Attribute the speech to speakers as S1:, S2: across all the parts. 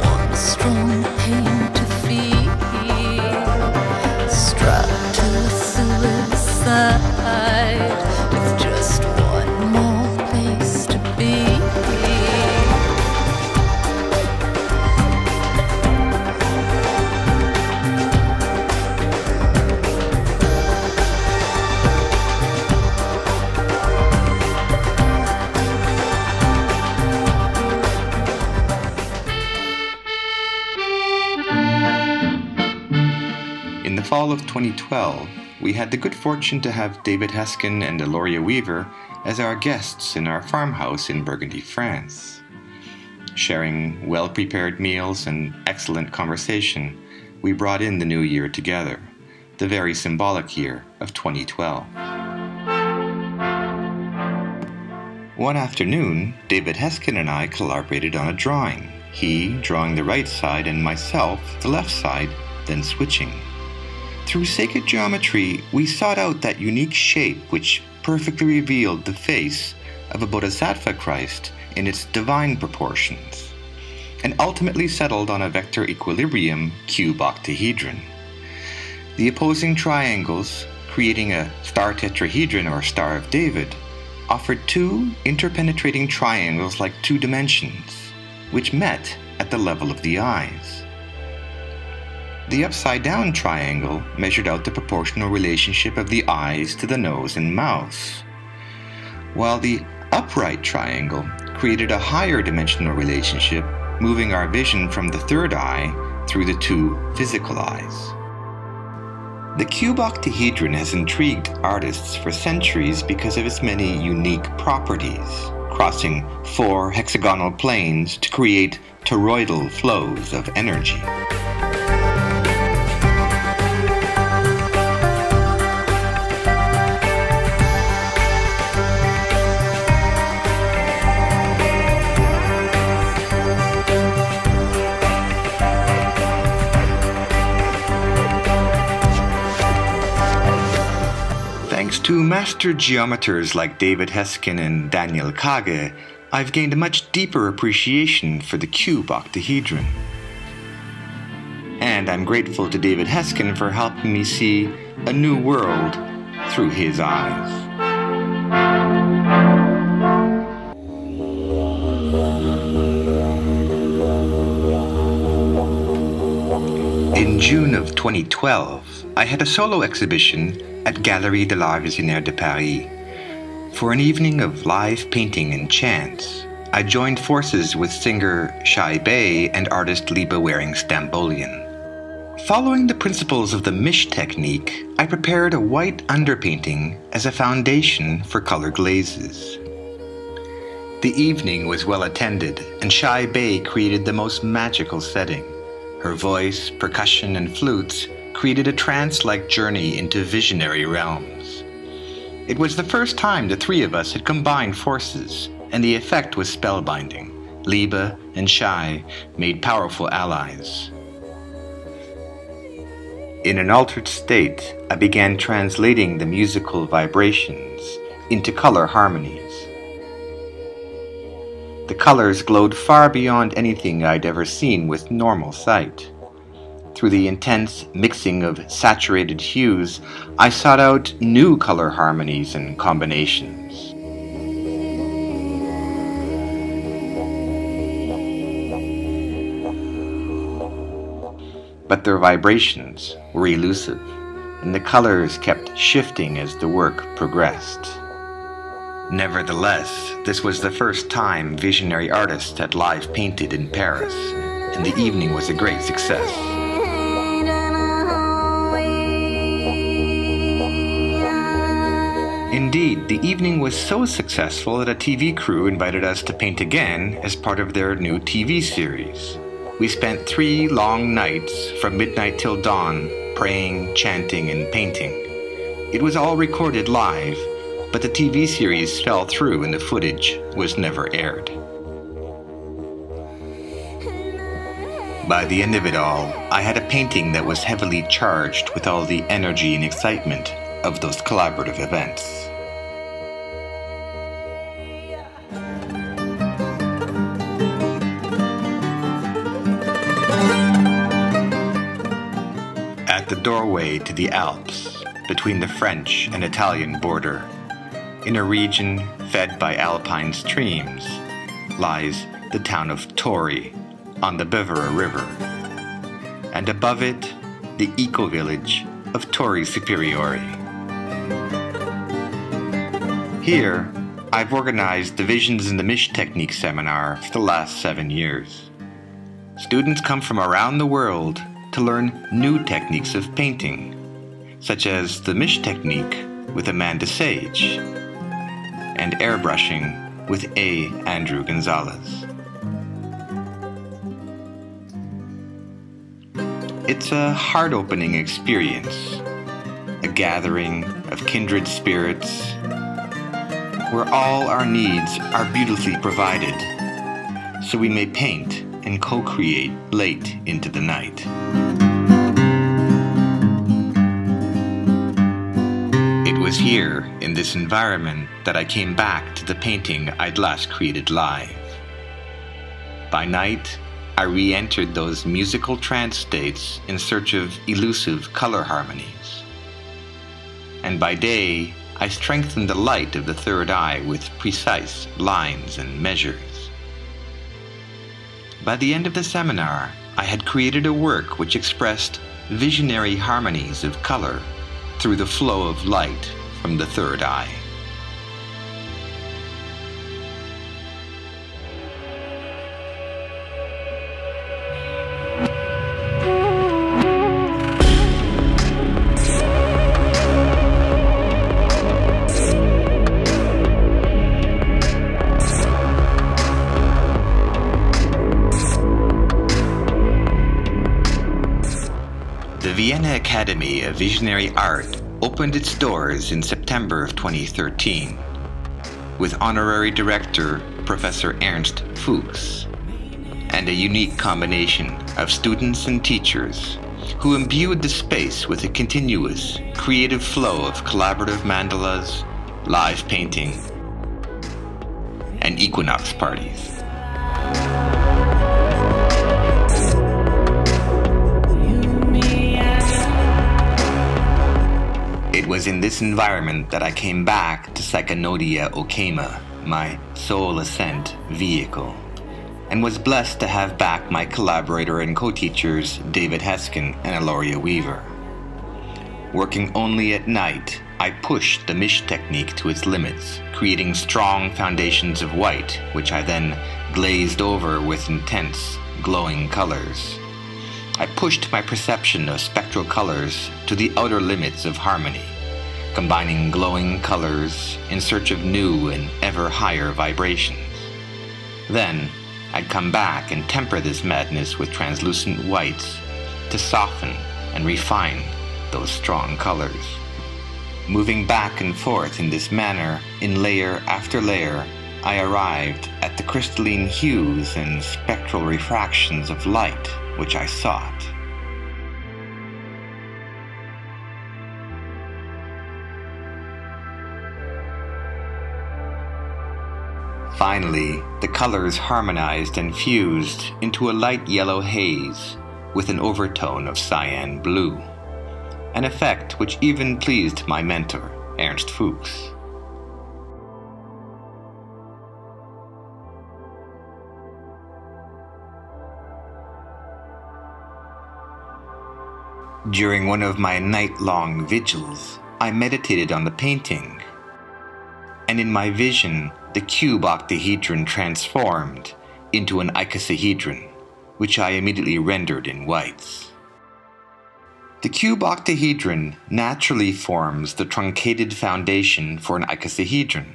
S1: One strong pain to feel, struck to suicide with just one more place to be.
S2: In the fall of 2012, we had the good fortune to have David Heskin and Eloria Weaver as our guests in our farmhouse in Burgundy, France. Sharing well-prepared meals and excellent conversation, we brought in the new year together, the very symbolic year of 2012. One afternoon, David Heskin and I collaborated on a drawing, he drawing the right side and myself the left side, then switching. Through sacred geometry, we sought out that unique shape which perfectly revealed the face of a Bodhisattva Christ in its divine proportions, and ultimately settled on a vector equilibrium cube octahedron. The opposing triangles, creating a star tetrahedron or Star of David, offered two interpenetrating triangles like two dimensions, which met at the level of the eyes. The upside-down triangle measured out the proportional relationship of the eyes to the nose and mouth, while the upright triangle created a higher dimensional relationship, moving our vision from the third eye through the two physical eyes. The cube octahedron has intrigued artists for centuries because of its many unique properties, crossing four hexagonal planes to create toroidal flows of energy. Thanks to master geometers like David Heskin and Daniel Kage, I've gained a much deeper appreciation for the cube octahedron. And I'm grateful to David Heskin for helping me see a new world through his eyes. In June of 2012, I had a solo exhibition at Galerie de l'Art Visionnaire de Paris. For an evening of live painting and chants, I joined forces with singer Shai Bay and artist Liba Waring-Stambolian. Following the principles of the Mish technique, I prepared a white underpainting as a foundation for color glazes. The evening was well attended, and Shai Bay created the most magical setting. Her voice, percussion, and flutes created a trance-like journey into visionary realms. It was the first time the three of us had combined forces, and the effect was spellbinding. Liba and Shai made powerful allies. In an altered state, I began translating the musical vibrations into color harmonies. The colors glowed far beyond anything I'd ever seen with normal sight. Through the intense mixing of saturated hues, I sought out new color harmonies and combinations. But their vibrations were elusive, and the colors kept shifting as the work progressed. Nevertheless, this was the first time visionary artists had live painted in Paris, and the evening was a great success. Indeed, the evening was so successful that a TV crew invited us to paint again as part of their new TV series. We spent 3 long nights from midnight till dawn, praying, chanting, and painting. It was all recorded live, but the TV series fell through and the footage was never aired. By the end of it all, I had a painting that was heavily charged with all the energy and excitement of those collaborative events. At the doorway to the Alps, between the French and Italian border, in a region fed by alpine streams, lies the town of Tori on the Bevera River, and above it, the eco-village of Tori Superiore. Here, I've organized the Visions in the Mish Technique seminar for the last 7 years. Students come from around the world to learn new techniques of painting, such as the Mish Technique with Amanda Sage and airbrushing with A. Andrew Gonzalez. It's a heart-opening experience, a gathering of kindred spirits where all our needs are beautifully provided, so we may paint and co-create late into the night. It was here, in this environment, that I came back to the painting I'd last created live. By night, I re-entered those musical trance states in search of elusive color harmonies. And by day, I strengthened the light of the third eye with precise lines and measures. By the end of the seminar, I had created a work which expressed visionary harmonies of color through the flow of light from the third eye. The Vienna Academy of Visionary Art opened its doors in September of 2013, with honorary director Professor Ernst Fuchs, and a unique combination of students and teachers who imbued the space with a continuous, creative flow of collaborative mandalas, live painting, and equinox parties. It was in this environment that I came back to Psychanodia Ochema, my soul Ascent vehicle, and was blessed to have back my collaborator and co-teachers David Heskin and Aloria Weaver. Working only at night, I pushed the Mish technique to its limits, creating strong foundations of white, which I then glazed over with intense, glowing colors. I pushed my perception of spectral colors to the outer limits of harmony, combining glowing colors in search of new and ever higher vibrations. Then, I'd come back and temper this madness with translucent whites to soften and refine those strong colors. Moving back and forth in this manner, in layer after layer, I arrived at the crystalline hues and spectral refractions of light which I sought. Finally, the colors harmonized and fused into a light yellow haze with an overtone of cyan blue, an effect which even pleased my mentor, Ernst Fuchs. During one of my night-long vigils, I meditated on the painting, and in my vision, the cube octahedron transformed into an icosahedron, which I immediately rendered in whites. The cube octahedron naturally forms the truncated foundation for an icosahedron,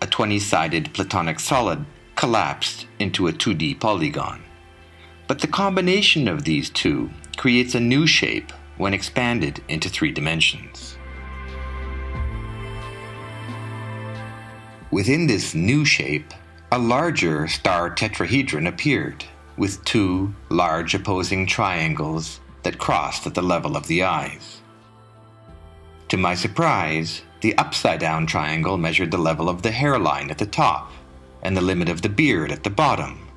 S2: a 20-sided platonic solid collapsed into a 2D polygon. But the combination of these two creates a new shape when expanded into 3 dimensions. Within this new shape, a larger star tetrahedron appeared, with 2 large opposing triangles that crossed at the level of the eyes. To my surprise, the upside-down triangle measured the level of the hairline at the top and the limit of the beard at the bottom,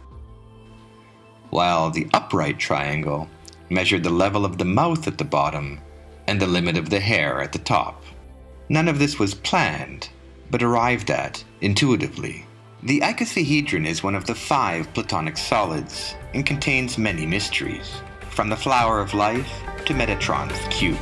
S2: while the upright triangle measured the level of the mouth at the bottom and the limit of the hair at the top. None of this was planned, but arrived at intuitively. The icosahedron is one of the 5 platonic solids and contains many mysteries, from the flower of life to Metatron's cube.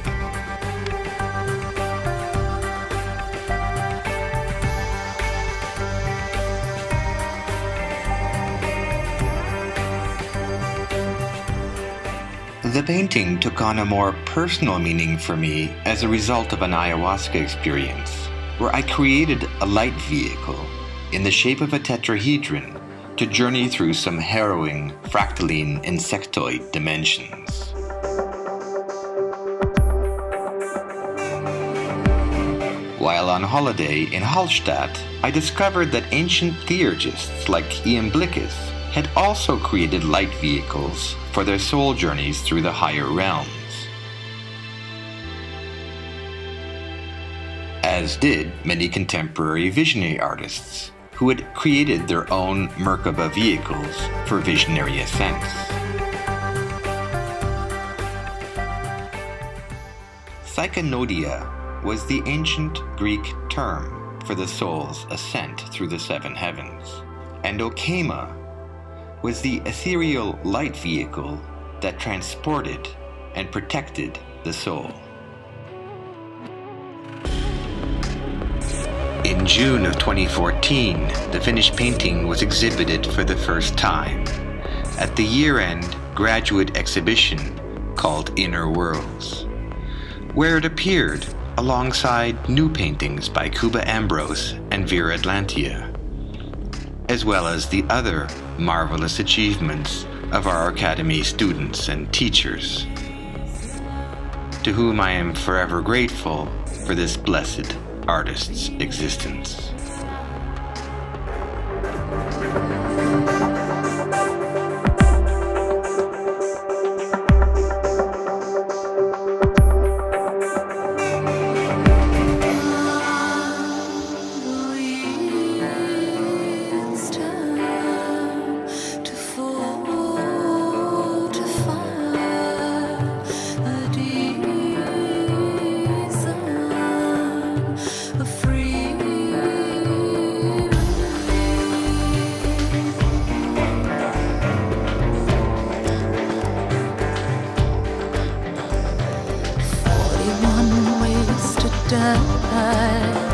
S2: The painting took on a more personal meaning for me as a result of an ayahuasca experience, where I created a light vehicle in the shape of a tetrahedron to journey through some harrowing fractaline insectoid dimensions. While on holiday in Hallstatt, I discovered that ancient theurgists like Iamblichus had also created light vehicles for their soul journeys through the higher realms, as did many contemporary visionary artists who had created their own Merkaba vehicles for visionary ascents. Psychanodia was the ancient Greek term for the soul's ascent through the 7 heavens, and Ochema was the ethereal light vehicle that transported and protected the soul. In June of 2014, the finished painting was exhibited for the first time at the year-end graduate exhibition called Inner Worlds, where it appeared alongside new paintings by Cuba Ambrose and Vera Atlantia, as well as the other marvelous achievements of our Academy students and teachers, to whom I am forever grateful for this blessed artist's existence.
S1: Die.